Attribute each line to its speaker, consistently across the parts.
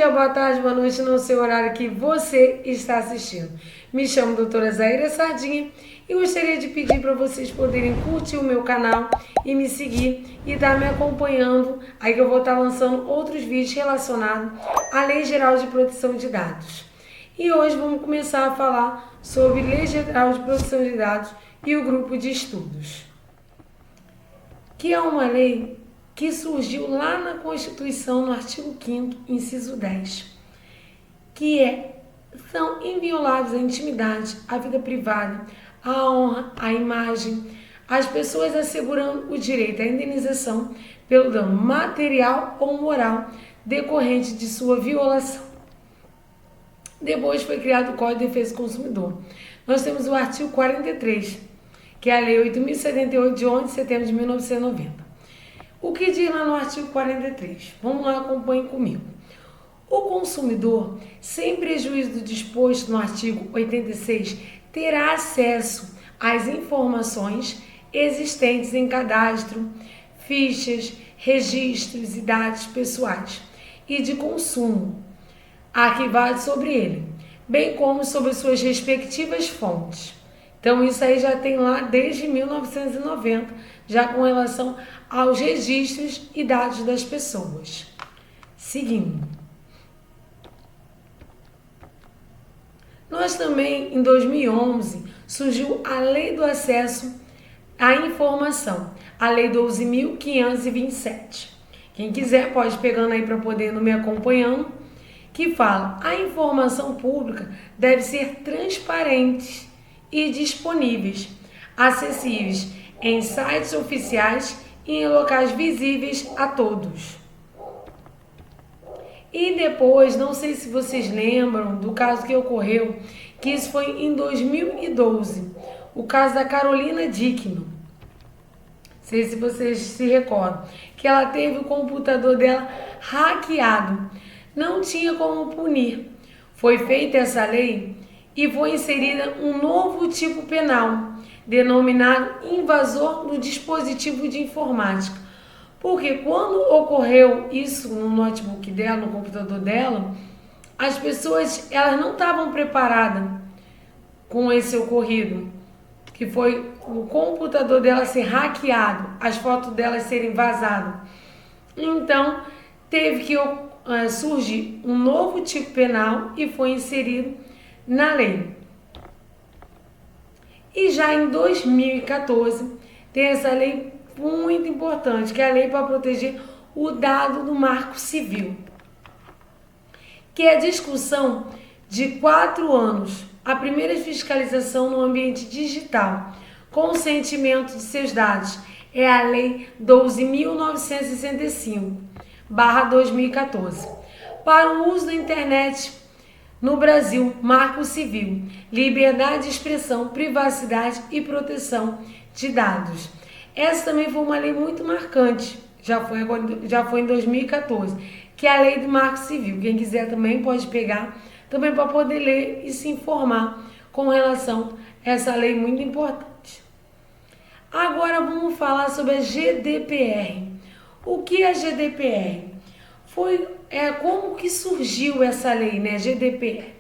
Speaker 1: dia, boa tarde, boa noite, no seu horário que você está assistindo. Me chamo doutora Zaira Sardinha e gostaria de pedir para vocês poderem curtir o meu canal e me seguir e estar me acompanhando, aí que eu vou estar lançando outros vídeos relacionados à Lei Geral de Proteção de Dados. E hoje vamos começar a falar sobre Lei Geral de Proteção de Dados e o grupo de estudos, que é uma lei que surgiu lá na Constituição, no artigo 5º, inciso 10, que são invioláveis a intimidade, a vida privada, a honra, a imagem, as pessoas assegurando o direito à indenização pelo dano material ou moral decorrente de sua violação. Depois foi criado o Código de Defesa do Consumidor. Nós temos o artigo 43, que é a Lei 8.078, de 11 de setembro de 1990. O que diz lá no artigo 43? Vamos lá, acompanhem comigo. O consumidor, sem prejuízo do disposto no artigo 86, terá acesso às informações existentes em cadastro, fichas, registros e dados pessoais e de consumo arquivados sobre ele, bem como sobre suas respectivas fontes. Então isso aí já tem lá desde 1990, já com relação aos registros e dados das pessoas. Seguindo. Nós também, em 2011, surgiu a Lei do Acesso à Informação, a Lei 12.527. Quem quiser pode ir pegando aí para poder me acompanhando, que fala: a informação pública deve ser transparente e disponíveis, acessíveis em sites oficiais e em locais visíveis a todos. E depois, não sei se vocês lembram do caso que ocorreu, que isso foi em 2012, o caso da Carolina Dickmann. Não sei se vocês se recordam, que ela teve o computador dela hackeado. Não tinha como punir. Foi feita essa lei e foi inserida um novo tipo penal, denominado invasor do dispositivo de informática. Porque quando ocorreu isso no notebook dela, no computador dela, as pessoas elas não estavam preparadas com esse ocorrido, que foi o computador dela ser hackeado, as fotos dela serem vazadas. Então, teve que surgir um novo tipo penal e foi inserido na lei. E já em 2014 tem essa lei muito importante, que é a lei para proteger o dado do Marco Civil, que é a discussão de 4 anos, a primeira fiscalização no ambiente digital, consentimento de seus dados, é a lei 12.965/2014, para o uso da internet no Brasil, Marco Civil, liberdade de expressão, privacidade e proteção de dados. Essa também foi uma lei muito marcante, já foi em 2014, que é a lei do Marco Civil. Quem quiser também pode pegar, também para poder ler e se informar com relação a essa lei muito importante. Agora vamos falar sobre a GDPR. O que é a GDPR? Como que surgiu essa lei, né? GDPR.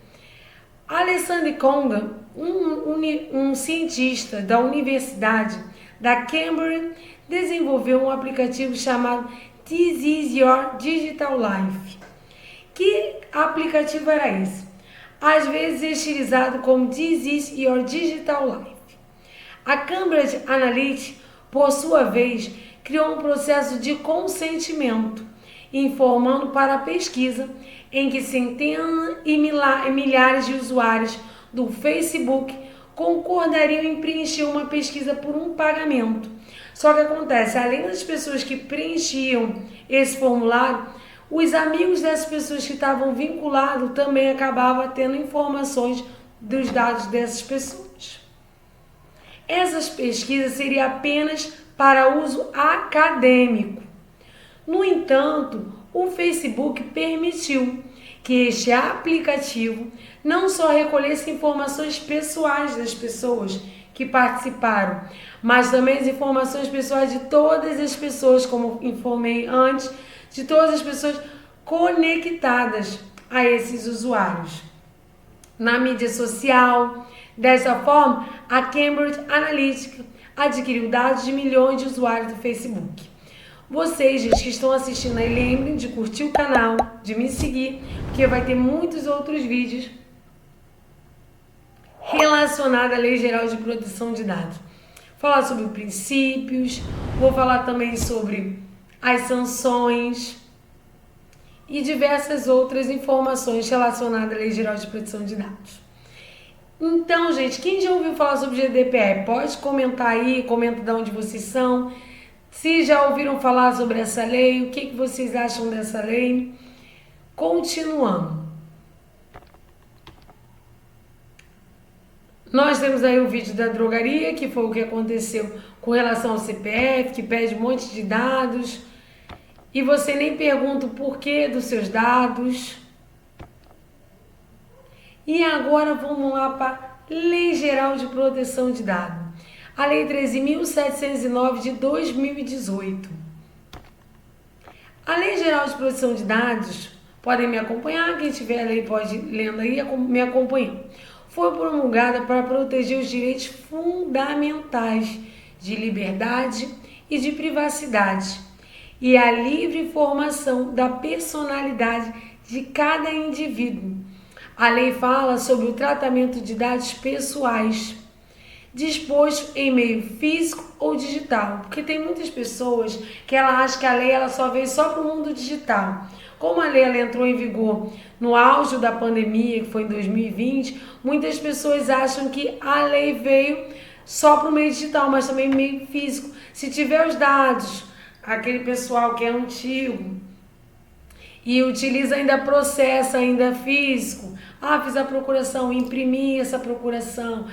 Speaker 1: Alexander Konga, um cientista da Universidade da Cambridge, desenvolveu um aplicativo chamado This is Your Digital Life. Que aplicativo era esse? Às vezes estilizado como This is Your Digital Life. A Cambridge Analytica, por sua vez, criou um processo de consentimento, informando para a pesquisa em que centenas e milhares de usuários do Facebook concordariam em preencher uma pesquisa por um pagamento. Só que acontece, além das pessoas que preenchiam esse formulário, os amigos dessas pessoas que estavam vinculados também acabavam tendo informações dos dados dessas pessoas. Essas pesquisas seriam apenas para uso acadêmico. No entanto, o Facebook permitiu que este aplicativo não só recolhesse informações pessoais das pessoas que participaram, mas também as informações pessoais de todas as pessoas, como informei antes, de todas as pessoas conectadas a esses usuários na mídia social. Dessa forma, a Cambridge Analytica adquiriu dados de milhões de usuários do Facebook. Vocês, gente, que estão assistindo aí, lembrem de curtir o canal, de me seguir, porque vai ter muitos outros vídeos relacionados à Lei Geral de Proteção de Dados. Falar sobre princípios, vou falar também sobre as sanções e diversas outras informações relacionadas à Lei Geral de Proteção de Dados. Então, gente, quem já ouviu falar sobre GDPR, pode comentar aí, comenta de onde vocês são. Se já ouviram falar sobre essa lei, o que vocês acham dessa lei? Continuando. Nós temos aí o vídeo da drogaria, que foi o que aconteceu com relação ao CPF, que pede um monte de dados e você nem pergunta o porquê dos seus dados. E agora vamos lá para a Lei Geral de Proteção de Dados. A Lei 13.709 de 2018. A Lei Geral de Proteção de Dados, podem me acompanhar, quem tiver a lei pode ir lendo aí, me acompanhar. Foi promulgada para proteger os direitos fundamentais de liberdade e de privacidade e a livre formação da personalidade de cada indivíduo. A lei fala sobre o tratamento de dados pessoais, disposto em meio físico ou digital, porque tem muitas pessoas que ela acha que a lei ela só veio só para o mundo digital. Como a lei ela entrou em vigor no auge da pandemia, que foi em 2020, muitas pessoas acham que a lei veio só para o meio digital, mas também meio físico. Se tiver os dados, aquele pessoal que é antigo e utiliza ainda processo ainda físico, fiz a procuração, imprimi essa procuração,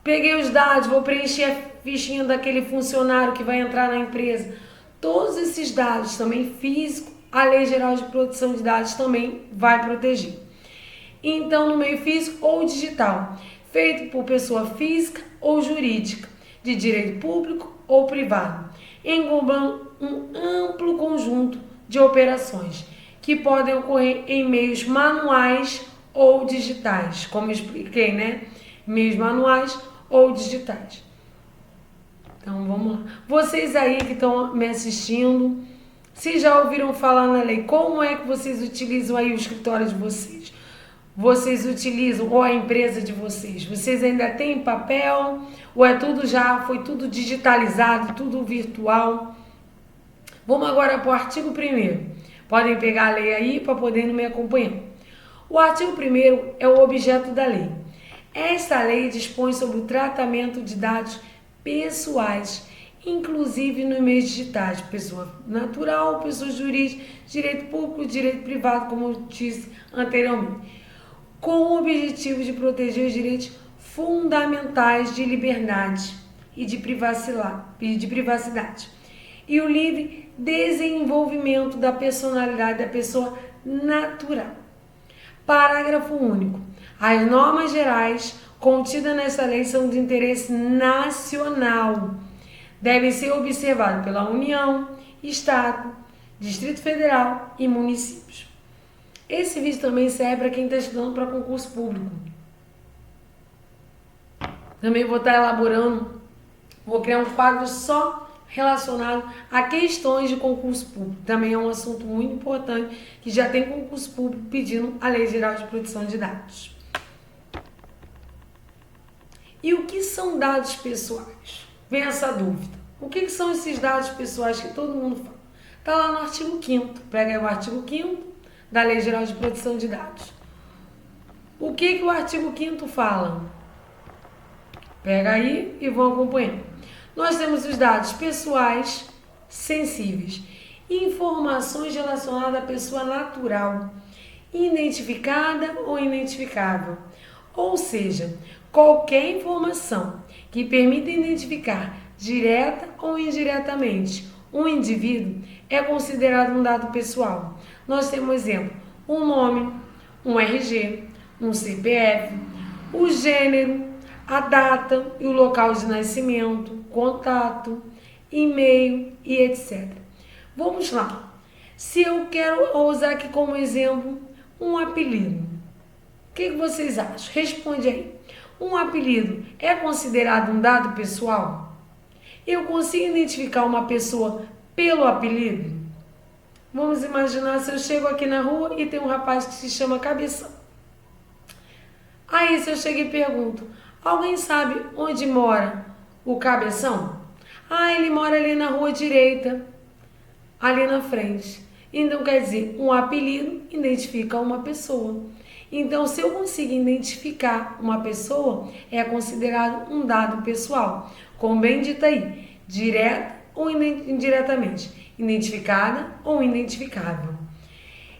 Speaker 1: peguei os dados, vou preencher a fichinha daquele funcionário que vai entrar na empresa. Todos esses dados, também físico, a Lei Geral de Proteção de Dados também vai proteger. Então, no meio físico ou digital, feito por pessoa física ou jurídica, de direito público ou privado, englobando um amplo conjunto de operações que podem ocorrer em meios manuais ou digitais, como eu expliquei, né? Meios manuais ou digitais. Então, vamos lá. Vocês aí que estão me assistindo, se já ouviram falar na lei, como é que vocês utilizam aí o escritório de vocês? Vocês utilizam, ou a empresa de vocês? Vocês ainda têm papel? Ou é tudo já, foi tudo digitalizado, tudo virtual? Vamos agora para o artigo 1º. Podem pegar a lei aí para poderem me acompanhar. O artigo 1º é o objeto da lei. Esta lei dispõe sobre o tratamento de dados pessoais, inclusive nos meios digitais, pessoa natural, pessoa jurídica, direito público, direito privado, como eu disse anteriormente, com o objetivo de proteger os direitos fundamentais de liberdade e de privacidade e o livre desenvolvimento da personalidade da pessoa natural. Parágrafo único. As normas gerais contidas nessa lei são de interesse nacional. Devem ser observadas pela União, Estado, Distrito Federal e municípios. Esse vídeo também serve para quem está estudando para concurso público. Também vou estar elaborando, vou criar um quadro só relacionado a questões de concurso público. Também é um assunto muito importante, que já tem concurso público pedindo a Lei Geral de Proteção de Dados. E o que são dados pessoais? Vem essa dúvida. O que são esses dados pessoais que todo mundo fala? Está lá no artigo 5º. Pega aí o artigo 5º da Lei Geral de Proteção de Dados. O que o artigo 5º fala? Pega aí e vão acompanhando. Nós temos os dados pessoais sensíveis, informações relacionadas à pessoa natural, identificada ou identificável, ou seja, qualquer informação que permita identificar direta ou indiretamente um indivíduo é considerado um dado pessoal. Nós temos exemplo, um nome, um RG, um CPF, o gênero, a data e o local de nascimento, contato, e-mail e etc. Vamos lá. Se eu quero usar aqui como exemplo um apelido. O que vocês acham? Responde aí. Um apelido é considerado um dado pessoal? Eu consigo identificar uma pessoa pelo apelido? Vamos imaginar se eu chego aqui na rua e tem um rapaz que se chama Cabeção. Aí se eu chego e pergunto, alguém sabe onde mora o Cabeção? Ah, ele mora ali na rua direita, ali na frente. Então quer dizer, um apelido identifica uma pessoa. Então, se eu consigo identificar uma pessoa, é considerado um dado pessoal. Como bem dito aí, direta ou indiretamente, identificada ou identificável.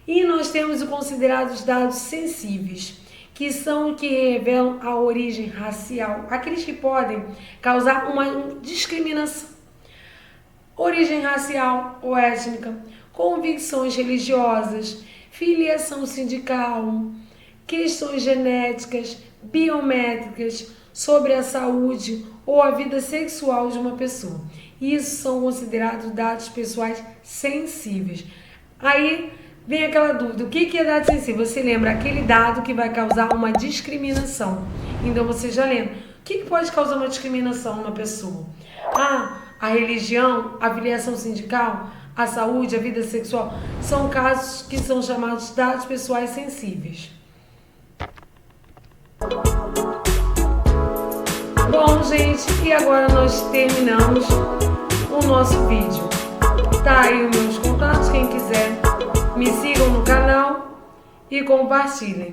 Speaker 1: E nós temos os considerados dados sensíveis, que são os que revelam a origem racial, aqueles que podem causar uma discriminação. Origem racial ou étnica, convicções religiosas, filiação sindical, questões genéticas, biométricas, sobre a saúde ou a vida sexual de uma pessoa. Isso são considerados dados pessoais sensíveis. Aí vem aquela dúvida, o que é dado sensível? Você lembra aquele dado que vai causar uma discriminação. Então você já lembra. O que pode causar uma discriminação numa pessoa? A religião, a filiação sindical, a saúde, a vida sexual, são casos que são chamados dados pessoais sensíveis. Bom, gente, e agora nós terminamos o nosso vídeo. Tá aí os meus contatos, quem quiser me sigam no canal e compartilhem.